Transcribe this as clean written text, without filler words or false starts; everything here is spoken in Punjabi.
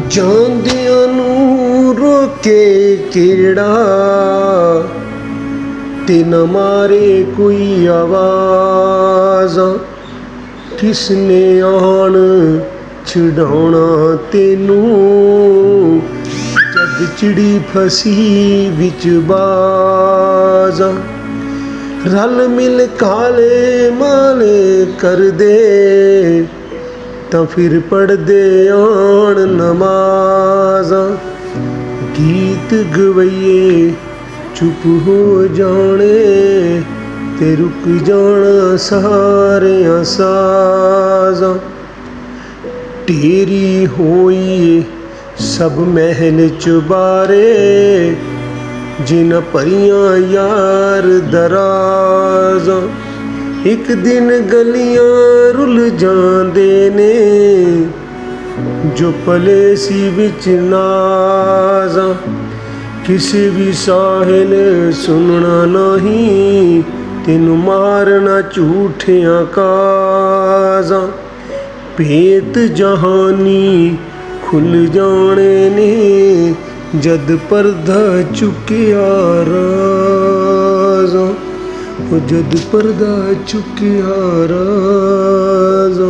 ਜਾਂਦਿਆਂ ਨੂੰ ਰੋਕੇ ਕਿਹੜਾ ਤੇ ਨਾ ਮਾਰੇ ਕੋਈ ਆਵਾਜ਼। ਕਿਸਨੇ ਆਣ ਛਡਾਉਣਾ ਤੈਨੂੰ ਜਦ ਚਿੜੀ ਫਸੀ ਵਿੱਚ ਬਾਜ਼। ਰਲ ਮਿਲ ਕਾਲੇ ਮਾਲੇ ਕਰਦੇ ਤਾਂ ਫਿਰ ਪੜ੍ਹਦੇ ਆਣ ਨਮਾਜ਼ਾਂ। ਗੀਤ ਗਵਈਏ ਚੁੱਪ ਹੋ ਜਾਣੇ ਤੇ ਰੁਕ ਜਾਣਾ ਸਾਰਿਆਂ ਸਾਜ਼ਾਂ। ਢੇਰੀ ਹੋਈ ਸਭ ਮਹਿਲ ਚੁਬਾਰੇ ਜਿਨ੍ਹਾਂ ਭਰੀਆਂ ਯਾਰ ਦਰਾਜ਼ਾਂ। ਇੱਕ ਦਿਨ ਗਲੀਆਂ ਰੁੱਲ ਜਾਂਦੇ ਨੇ ਜੋ ਪਲੇ ਸੀ ਵਿੱਚ ਨਾਜ਼ਾਂ। ਕਿਸੇ ਵੀ ਸਾਹਿਲ ਸੁਣਨਾ ਨਹੀਂ ਤੈਨੂੰ ਮਾਰਨਾ ਝੂਠਿਆਂ ਕਾਜ਼ਾਂ। ਭੇਤ ਜਹਾਨੀ ਖੁੱਲ ਜਾਣੇ ਨੇ ਜਦ ਪਰਦਾ ਚੁੱਕਿਆ ਰਾਜ਼ਾਂ। ਜਦ ਪਰਦਾ ਚੁੱਕਿਆ ਰਾਜ਼ਾਂ।